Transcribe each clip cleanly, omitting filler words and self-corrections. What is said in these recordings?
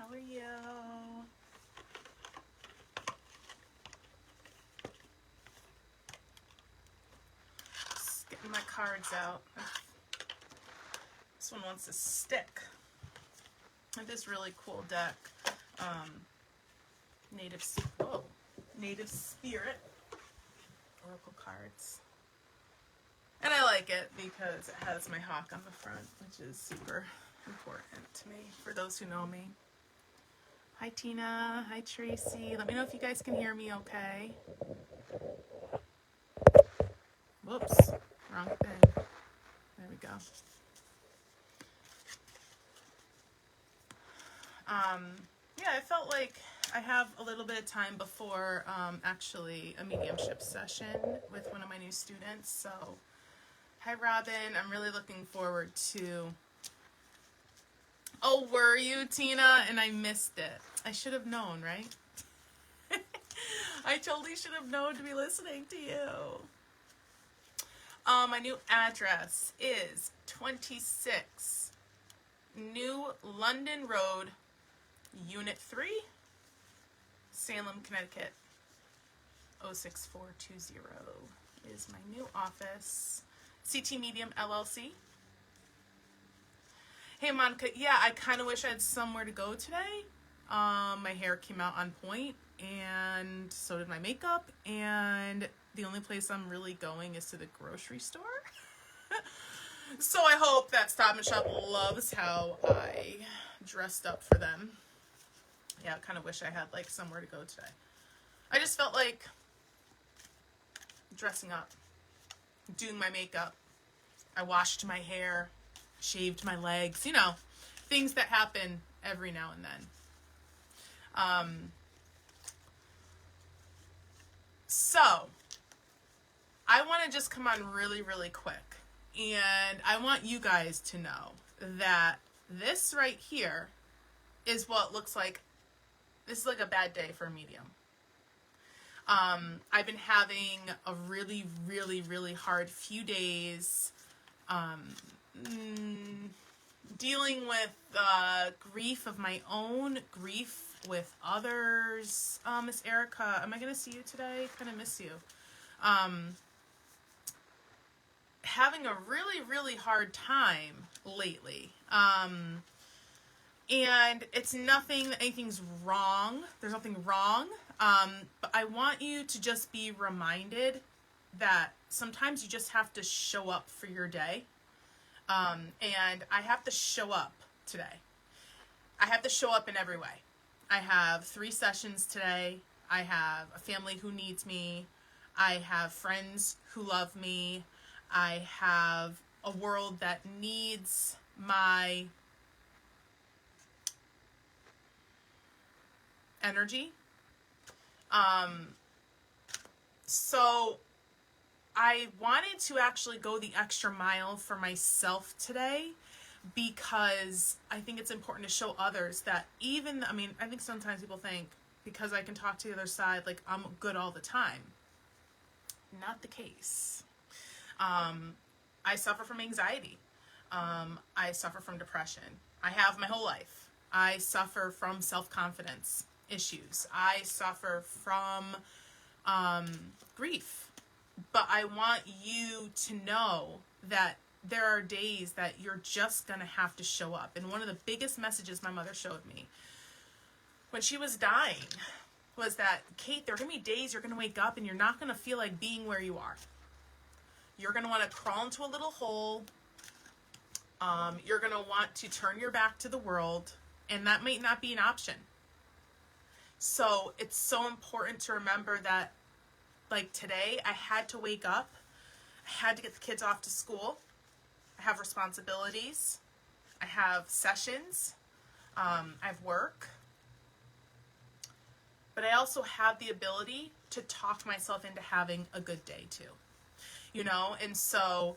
How are you? Just getting my cards out. This one wants to stick. I have this really cool deck. Native Spirit Oracle cards. And I like it because it has my hawk on the front, which is super important to me, for those who know me. Hi Tina, hi Tracy. Let me know if you guys can hear me okay. Whoops, wrong thing. There we go. Yeah, I felt like I have a little bit of time before actually a mediumship session with one of my new students. So, hi Robin, I'm really looking forward to... Oh, were you, Tina? And I missed it. I should have known, right? I totally should have known to be listening to you. My new address is 26 New London Road, Unit 3, Salem, Connecticut, 06420 is my new office. CT Medium LLC. Hey Monica, yeah, I kind of wish I had somewhere to go today. My hair came out on point, and so did my makeup, and the only place I'm really going is to the grocery store. So I hope that Stop and Shop loves how I dressed up for them. Yeah, I kind of wish I had like somewhere to go today. I just felt like dressing up, doing my makeup. I washed my hair, shaved my legs, you know, things that happen every now and then. So, I want to just come on really, really quick. And I want you guys to know that this right here is what looks like, this is like a bad day for a medium. I've been having a really, really, really hard few days dealing with grief of my own, grief with others. Miss Erica, am I going to see you today? Kind of miss you. Having a really, really hard time lately. And it's nothing, anything's wrong. There's nothing wrong. But I want you to just be reminded that sometimes you just have to show up for your day. And I have to show up today. I have to show up in every way. I have 3 sessions today. I have a family who needs me. I have friends who love me. I have a world that needs my energy. So I wanted to actually go the extra mile for myself today, because I think it's important to show others that even, I mean, I think sometimes people think because I can talk to the other side, like I'm good all the time. Not the case. I suffer from anxiety. I suffer from depression. I have my whole life. I suffer from self-confidence issues. I suffer from grief. But I want you to know that there are days that you're just going to have to show up. And one of the biggest messages my mother showed me when she was dying was that, Kate, there are going to be days you're going to wake up and you're not going to feel like being where you are. You're going to want to crawl into a little hole. You're going to want to turn your back to the world, and that might not be an option. So it's so important to remember that, like today, I had to wake up. I had to get the kids off to school. I have responsibilities. I have sessions. I have work. But I also have the ability to talk myself into having a good day too. You know, and so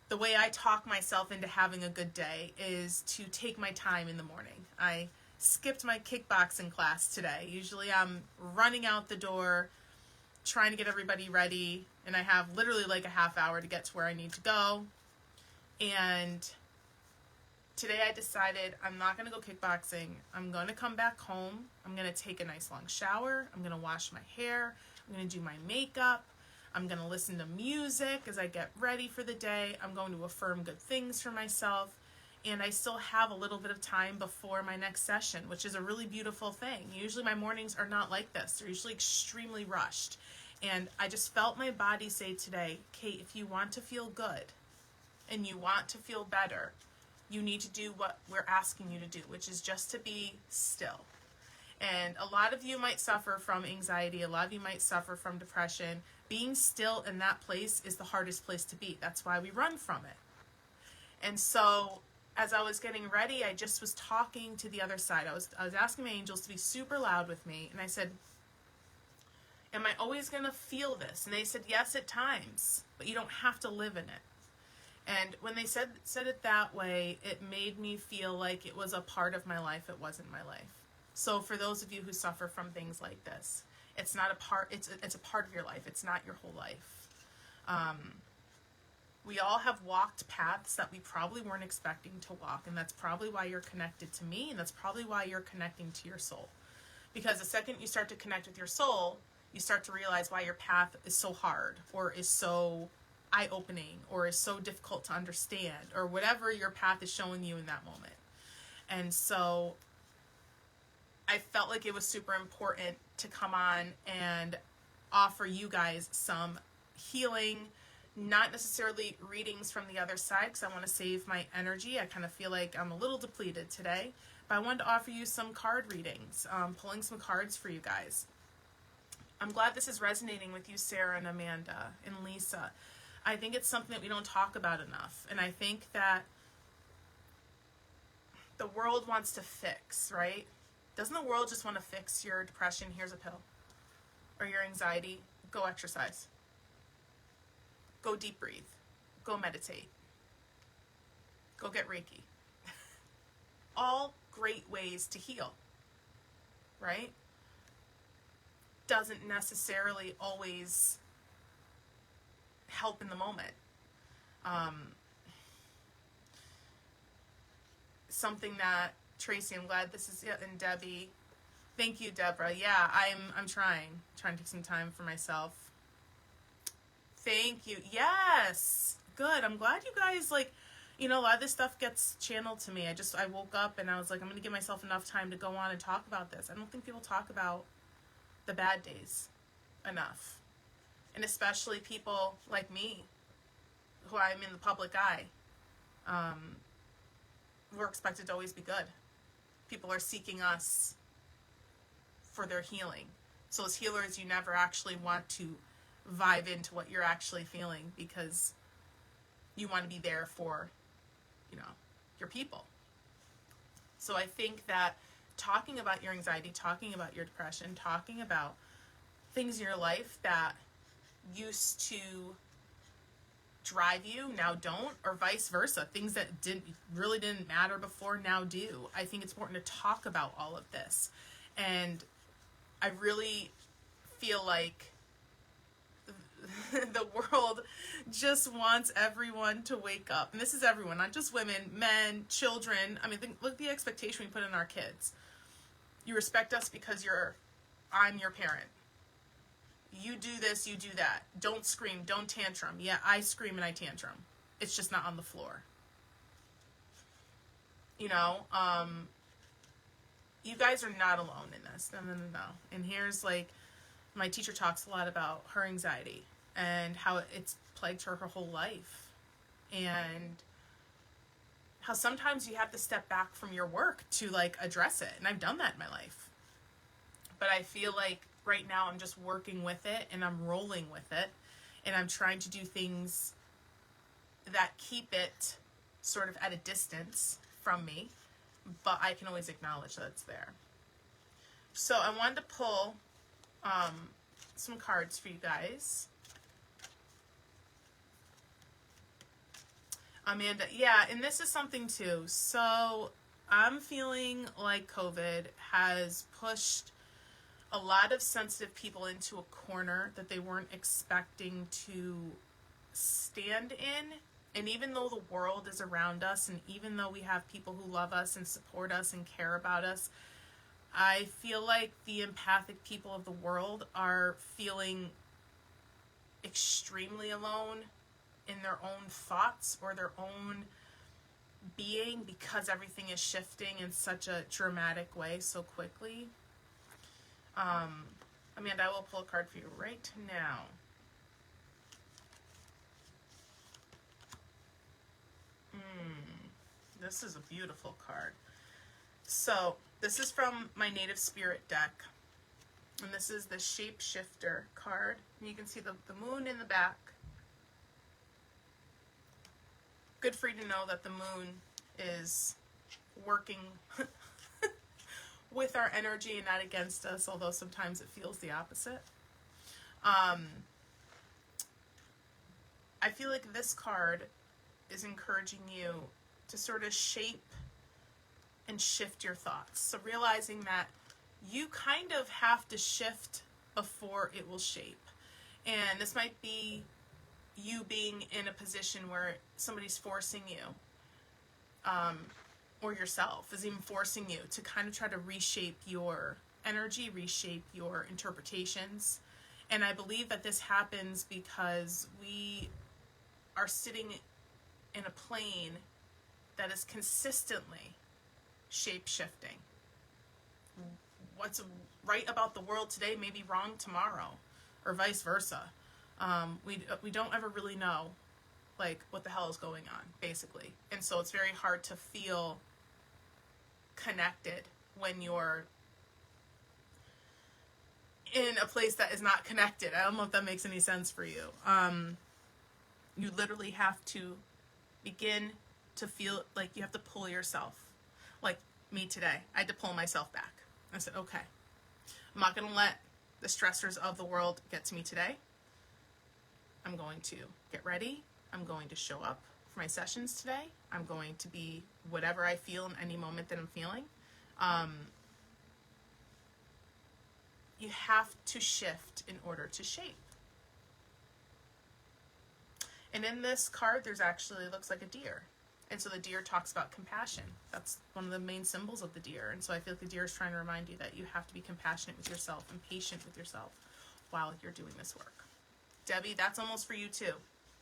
the way I talk myself into having a good day is to take my time in the morning. I skipped my kickboxing class today. Usually I'm running out the door, trying to get everybody ready, and I have literally like a half hour to get to where I need to go. And today I decided I'm not going to go kickboxing. I'm going to come back home. I'm going to take a nice long shower. I'm going to wash my hair. I'm going to do my makeup. I'm going to listen to music as I get ready for the day. I'm going to affirm good things for myself. And I still have a little bit of time before my next session, which is a really beautiful thing. Usually my mornings are not like this. They're usually extremely rushed. And I just felt my body say today, Kate, if you want to feel good and you want to feel better, you need to do what we're asking you to do, which is just to be still. And a lot of you might suffer from anxiety. A lot of you might suffer from depression. Being still in that place is the hardest place to be. That's why we run from it. And so as I was getting ready, I just was talking to the other side. I was asking my angels to be super loud with me. And I said, am I always going to feel this? And they said, yes, at times, but you don't have to live in it. And when they said it that way, it made me feel like it was a part of my life. It wasn't my life. So for those of you who suffer from things like this, it's not a part, it's a part of your life. It's not your whole life. We all have walked paths that we probably weren't expecting to walk, and that's probably why you're connected to me, and that's probably why you're connecting to your soul. Because the second you start to connect with your soul, you start to realize why your path is so hard, or is so eye-opening, or is so difficult to understand, or whatever your path is showing you in that moment. And so I felt like it was super important to come on and offer you guys some healing, not necessarily readings from the other side, because I want to save my energy. I kind of feel like I'm a little depleted today, but I wanted to offer you some card readings, pulling some cards for you guys. I'm glad this is resonating with you, Sarah and Amanda and Lisa. I think it's something that we don't talk about enough, and I think that the world wants to fix, right? Doesn't the world just want to fix your depression? Here's a pill. Or your anxiety? Go exercise. Go deep breathe. Go meditate. Go get Reiki. All great ways to heal, right? Doesn't necessarily always help in the moment. Something that Tracy, I'm glad this is it, and Debbie. Thank you, Deborah. Yeah, I'm trying to take some time for myself. Thank you. Yes. Good. I'm glad you guys, like, a lot of this stuff gets channeled to me. I woke up and I was like, I'm going to give myself enough time to go on and talk about this. I don't think people talk about the bad days enough. And especially people like me, who I'm in the public eye. We're expected to always be good. People are seeking us for their healing. So as healers, you never actually want to vibe into what you're actually feeling, because you want to be there for, your people. So I think that talking about your anxiety, talking about your depression, talking about things in your life that used to drive you now don't, or vice versa, things that really didn't matter before now do. I think it's important to talk about all of this. And I really feel like the world just wants everyone to wake up. And this is everyone, not just women, men, children. I mean, look at the expectation we put on our kids. You respect us because I'm your parent. You do this, you do that. Don't scream, don't tantrum. Yeah, I scream and I tantrum. It's just not on the floor. You guys are not alone in this. No. And here's, like, my teacher talks a lot about her anxiety and how it's plagued her whole life. And how sometimes you have to step back from your work to, like, address it. And I've done that in my life. But I feel like right now I'm just working with it and I'm rolling with it. And I'm trying to do things that keep it sort of at a distance from me. But I can always acknowledge that it's there. So I wanted to pull some cards for you guys. Amanda, yeah, and this is something too. So I'm feeling like COVID has pushed a lot of sensitive people into a corner that they weren't expecting to stand in And even though the world is around us, and even though we have people who love us and support us and care about us, I feel like the empathic people of the world are feeling extremely alone in their own thoughts or their own being, because everything is shifting in such a dramatic way so quickly. Amanda, I will pull a card for you right now. This is a beautiful card. So, this is from my Native Spirit deck. And this is the Shapeshifter card. And you can see the moon in the back. Good for you to know that the moon is working with our energy and not against us, although sometimes it feels the opposite. I feel like this card is encouraging you to sort of shape and shift your thoughts. So realizing that you kind of have to shift before it will shape. And this might be you being in a position where somebody's forcing you, or yourself is even forcing you to kind of try to reshape your energy, reshape your interpretations. And I believe that this happens because we are sitting in a plane that is consistently shape-shifting. What's right about the world today may be wrong tomorrow, or vice versa. We don't ever really know, like, what the hell is going on, basically. And so it's very hard to feel connected when you're in a place that is not connected. I don't know if that makes any sense for you. You literally have to begin to feel like you have to pull yourself. Like me today, I had to pull myself back. I said, okay, I'm not going to let the stressors of the world get to me today. I'm going to get ready. I'm going to show up for my sessions today. I'm going to be whatever I feel in any moment that I'm feeling. You have to shift in order to shape. And in this card, there's actually, looks like a deer. And so the deer talks about compassion. That's one of the main symbols of the deer. And so I feel like the deer is trying to remind you that you have to be compassionate with yourself and patient with yourself while you're doing this work. Debbie, that's almost for you too.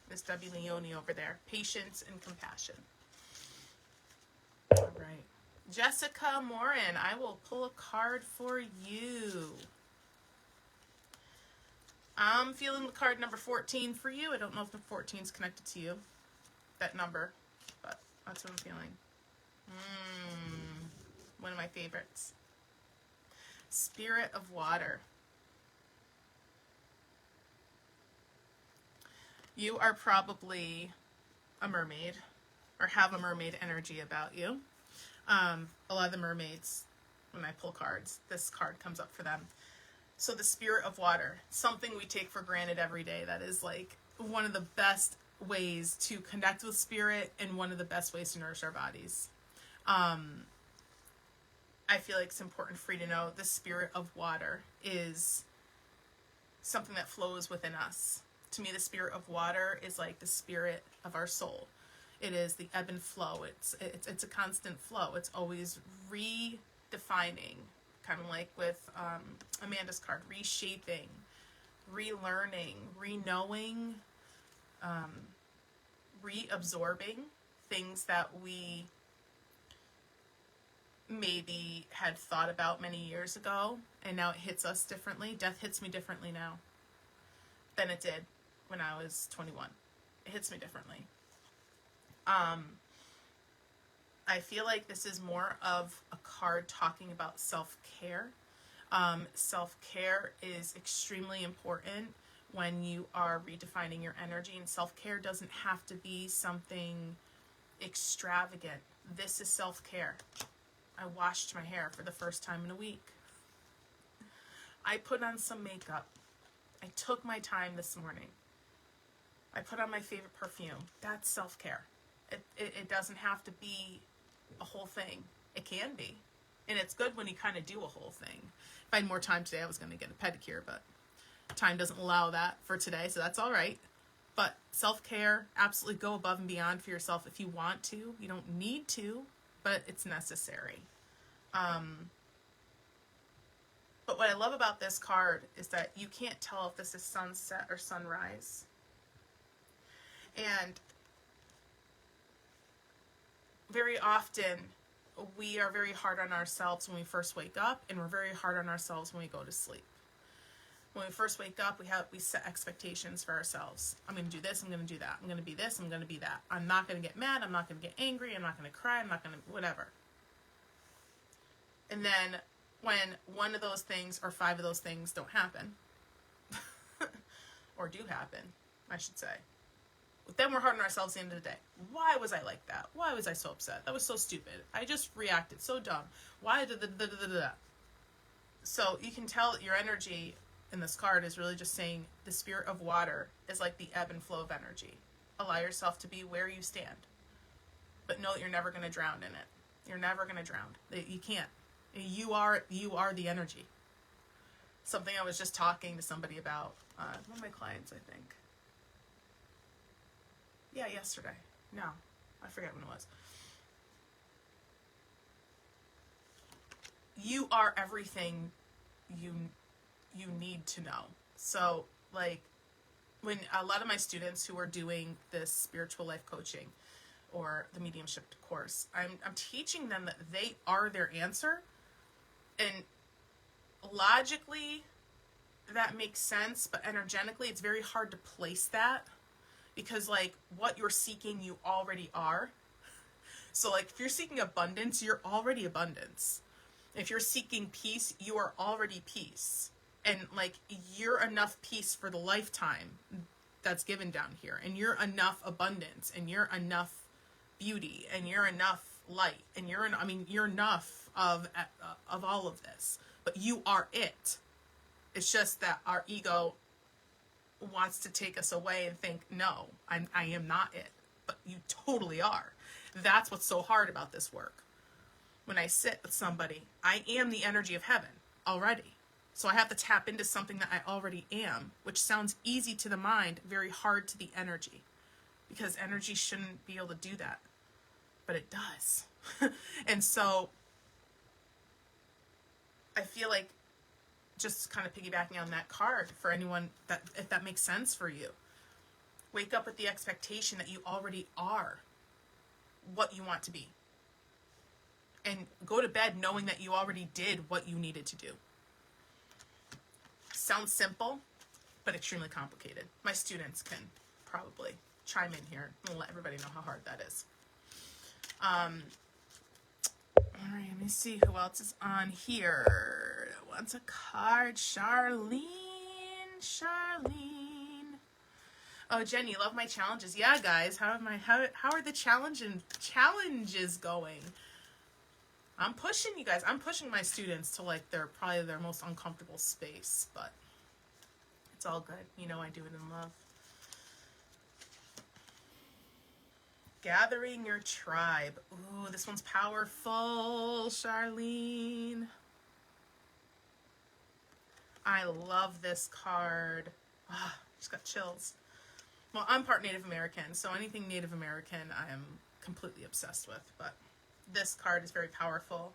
Miss Debbie Leone over there. Patience and compassion. All right. Jessica Morin, I will pull a card for you. I'm feeling the card number 14 for you. I don't know if the 14 is connected to you, that number, but that's what I'm feeling. One of my favorites. Spirit of Water. You are probably a mermaid or have a mermaid energy about you. A lot of the mermaids, when I pull cards, this card comes up for them. So the spirit of water, something we take for granted every day, that is like one of the best ways to connect with spirit and one of the best ways to nourish our bodies. I feel like it's important for you to know the spirit of water is something that flows within us. To me, the spirit of water is like the spirit of our soul. It is the ebb and flow. It's a constant flow. It's always redefining. Kind of like with Amanda's card, reshaping, relearning, re-knowing, reabsorbing things that we maybe had thought about many years ago, and now it hits us differently. Death hits me differently now than it did when I was 21. It hits me differently. I feel like this is more of a card talking about self-care. Self-care is extremely important when you are redefining your energy, and self-care doesn't have to be something extravagant. This is self-care. I washed my hair for the first time in a week. I put on some makeup. I took my time this morning. I put on my favorite perfume. That's self-care. It doesn't have to be a whole thing. It can be. And it's good when you kind of do a whole thing. If I had more time today, I was going to get a pedicure, but time doesn't allow that for today, so that's all right. But self-care, absolutely go above and beyond for yourself if you want to. You don't need to, but it's necessary. But what I love about this card is that you can't tell if this is sunset or sunrise. And very often we are very hard on ourselves when we first wake up, and we're very hard on ourselves when we go to sleep. When we first wake up, we set expectations for ourselves. I'm going to do this, I'm going to do that. I'm going to be this, I'm going to be that. I'm not going to get mad, I'm not going to get angry, I'm not going to cry, I'm not going to whatever. And then when one of those things or 5 of those things don't happen, or do happen, I should say, then we're hard on ourselves at the end of the day. Why was I like that? Why was I so upset? That was so stupid. I just reacted so dumb. Why did da. So you can tell that your energy in this card is really just saying the spirit of water is like the ebb and flow of energy. Allow yourself to be where you stand, but know that you're never going to drown in it. You're never going to drown. You can't. You are the energy. Something I was just talking to somebody about, one of my clients, I think. Yeah, yesterday. No, I forget when it was. You are everything you need to know. So, like, when a lot of my students who are doing this spiritual life coaching or the mediumship course, I'm teaching them that they are their answer. And logically, that makes sense, but energetically, it's very hard to place that. Because, like, what you're seeking, you already are. So, like, if you're seeking abundance, you're already abundance. If you're seeking peace, you are already peace. And, like, you're enough peace for the lifetime that's given down here. And you're enough abundance. And you're enough beauty. And you're enough light. And you're enough of all of this. But you are it. It's just that our ego wants to take us away and think, no, I am not it. But you totally are. That's what's so hard about this work. When I sit with somebody, I am the energy of heaven already. So I have to tap into something that I already am, which sounds easy to the mind, very hard to the energy. Because energy shouldn't be able to do that. But it does. And so I feel like, just kind of piggybacking on that card for anyone that, if that makes sense for you, wake up with the expectation that you already are what you want to be. And go to bed knowing that you already did what you needed to do. Sounds simple, but extremely complicated. My students can probably chime in here and let everybody know how hard that is. All right, let me see who else is on here. Wants a card? Charlene. Oh, Jen, you love my challenges. Yeah, guys, how are the challenges going? I'm pushing you guys. I'm pushing my students to, like, probably their most uncomfortable space, but it's all good. You know I do it in love. Gathering your tribe. Ooh, this one's powerful, Charlene. I love this card. Just got chills. Well, I'm part Native American, so anything Native American I am completely obsessed with, but this card is very powerful.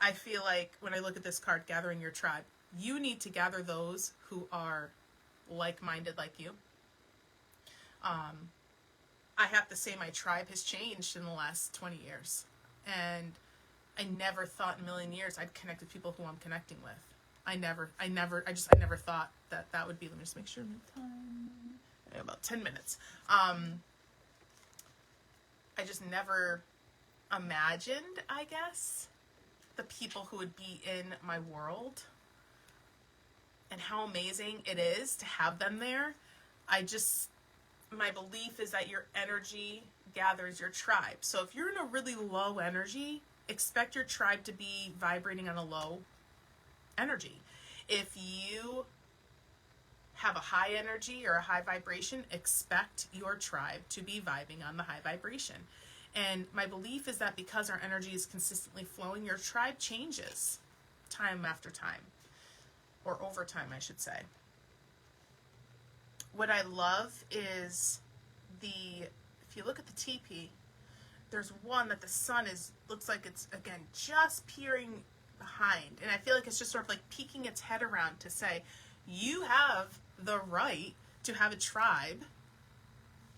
I feel like when I look at this card, gathering your tribe, you need to gather those who are like-minded like you. I have to say my tribe has changed in the last 20 years. And I never thought in a million years I'd connect with people who I'm connecting with. I never thought that would be, let me just make sure my time, about 10 minutes. I just never imagined, I guess, the people who would be in my world and how amazing it is to have them there. My belief is that your energy gathers your tribe. So if you're in a really low energy, expect your tribe to be vibrating on a low energy. If you have a high energy or a high vibration, expect your tribe to be vibing on the high vibration. And my belief is that because our energy is consistently flowing, your tribe changes time after time, or over time, I should say. what I love is if you look at the teepee, there's one that the sun looks like it's, again, just peering behind. And I feel like it's just sort of like peeking its head around to say, you have the right to have a tribe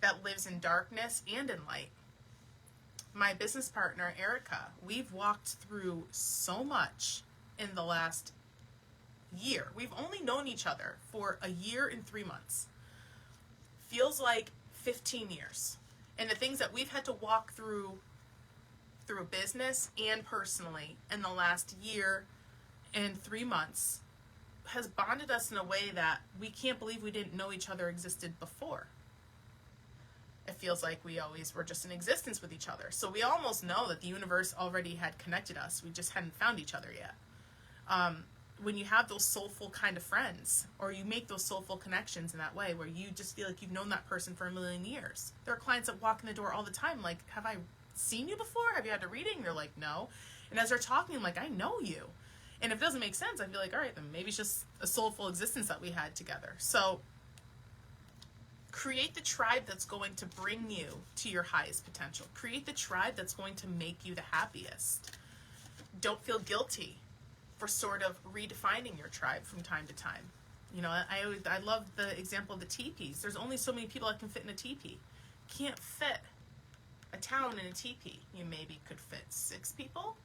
that lives in darkness and in light. My business partner, Erica, we've walked through so much in the last year. We've only known each other for a year and 3 months. Feels like 15 years. And the things that we've had to walk through business and personally in the last year and 3 months has bonded us in a way that we can't believe we didn't know each other existed before. It feels like we always were just in existence with each other. So we almost know that the universe already had connected us. We just hadn't found each other yet. When you have those soulful kind of friends, or you make those soulful connections in that way where you just feel like you've known that person for a million years. There are clients that walk in the door all the time like, have I seen you before? Have you had a reading? They're like, no. And as they're talking, I'm like, I know you. And if it doesn't make sense, I feel like, all right, then maybe it's just a soulful existence that we had together. So create the tribe that's going to bring you to your highest potential. Create the tribe that's going to make you the happiest. Don't feel guilty for sort of redefining your tribe from time to time. You know, I love the example of the teepees. There's only so many people that can fit in a teepee. Can't fit a town in a teepee. You maybe could fit 6 people.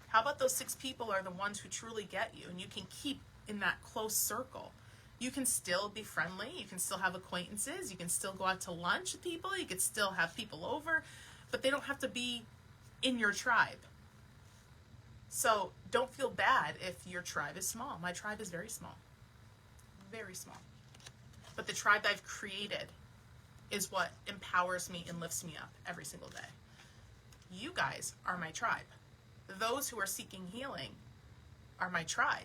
How about those 6 people are the ones who truly get you, and you can keep in that close circle. You can still be friendly. You can still have acquaintances. You can still go out to lunch with people. You can still have people over, but they don't have to be in your tribe. So don't feel bad if your tribe is small. My tribe is very small. Very small. But the tribe I've created is what empowers me and lifts me up every single day. You guys are my tribe. Those who are seeking healing are my tribe.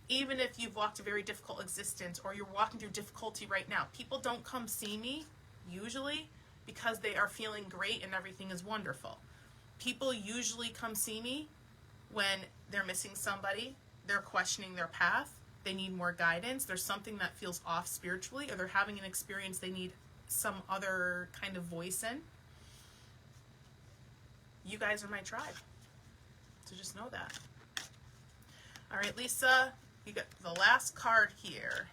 Even if you've walked a very difficult existence or you're walking through difficulty right now, people don't come see me, usually, because they are feeling great and everything is wonderful. People usually come see me when they're missing somebody, they're questioning their path, they need more guidance, there's something that feels off spiritually, or they're having an experience they need some other kind of voice in. You guys are my tribe. So just know that. All right, Lisa, you got the last card here.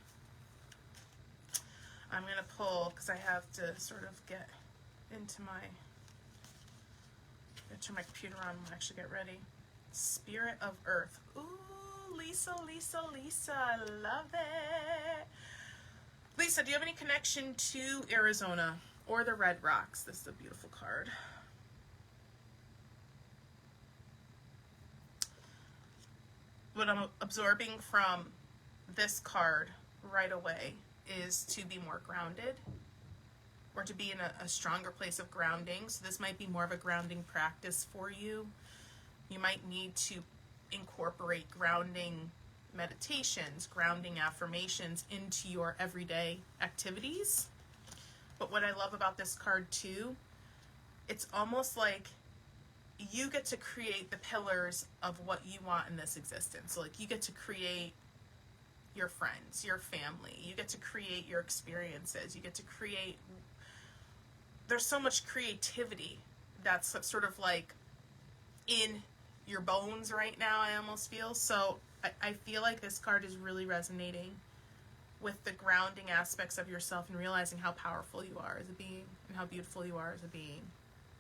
I'm going to pull, because I have to sort of get into my, turn my computer on and actually get ready. Spirit of Earth. Ooh, Lisa, Lisa, Lisa, I love it. Lisa, do you have any connection to Arizona or the Red Rocks? This is a beautiful card. What I'm absorbing from this card right away is to be more grounded, or to be in a stronger place of grounding. So this might be more of a grounding practice for you. You might need to incorporate grounding meditations, grounding affirmations into your everyday activities. But what I love about this card too, it's almost like you get to create the pillars of what you want in this existence. So like you get to create your friends, your family, you get to create your experiences, you get to create, there's so much creativity that's sort of like in your bones right now, I almost feel. So I feel like this card is really resonating with the grounding aspects of yourself and realizing how powerful you are as a being and how beautiful you are as a being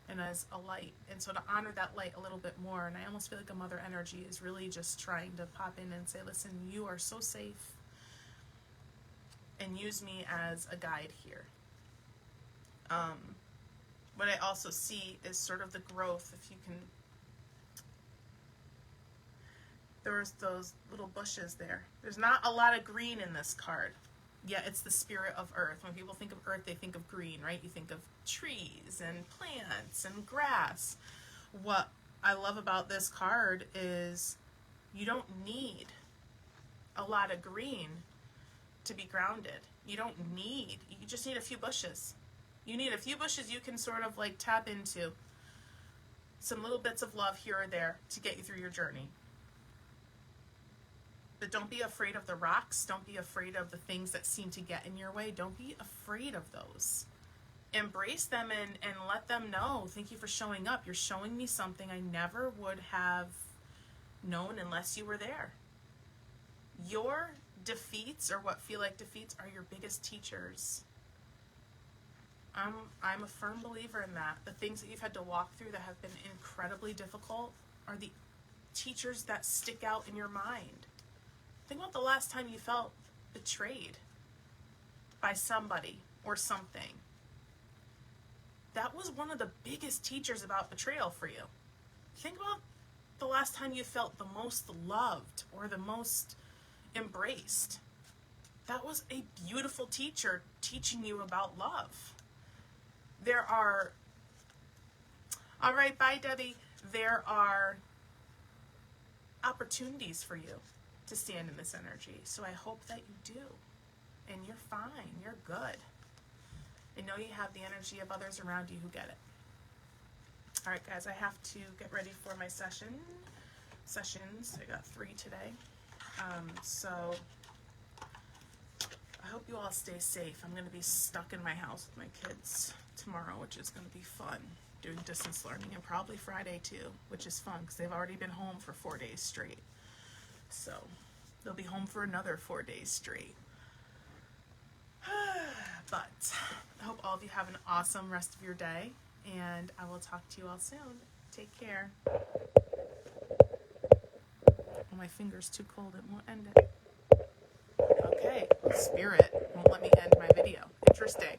and as a light. And so to honor that light a little bit more, and I almost feel like a mother energy is really just trying to pop in and say, listen, you are so safe, and use me as a guide here. What I also see is sort of the growth, if you can, there's those little bushes there. There's not a lot of green in this card. Yeah, it's the spirit of earth. When people think of earth, they think of green, right? You think of trees and plants and grass. What I love about this card is you don't need a lot of green to be grounded. You just need a few bushes. You need a few bushes you can sort of like tap into. Some little bits of love here or there to get you through your journey. But don't be afraid of the rocks. Don't be afraid of the things that seem to get in your way. Don't be afraid of those. Embrace them and let them know, thank you for showing up. You're showing me something I never would have known unless you were there. Your defeats, or what feel like defeats, are your biggest teachers. I'm a firm believer in that. The things that you've had to walk through that have been incredibly difficult are the teachers that stick out in your mind. Think about the last time you felt betrayed by somebody or something. That was one of the biggest teachers about betrayal for you. Think about the last time you felt the most loved or the most embraced. That was a beautiful teacher teaching you about love. All right, bye, Debbie. There are opportunities for you to stand in this energy. So I hope that you do. And you're fine. You're good. I know you have the energy of others around you who get it. All right, guys, I have to get ready for my sessions. I got 3 today. So I hope you all stay safe. I'm going to be stuck in my house with my kids tomorrow, which is going to be fun, doing distance learning, and probably Friday too, which is fun because they've already been home for 4 days straight. So they'll be home for another 4 days straight. But I hope all of you have an awesome rest of your day, and I will talk to you all soon. Take care. Oh, my finger's too cold. It won't end it. Okay, Spirit won't let me end my video. Interesting.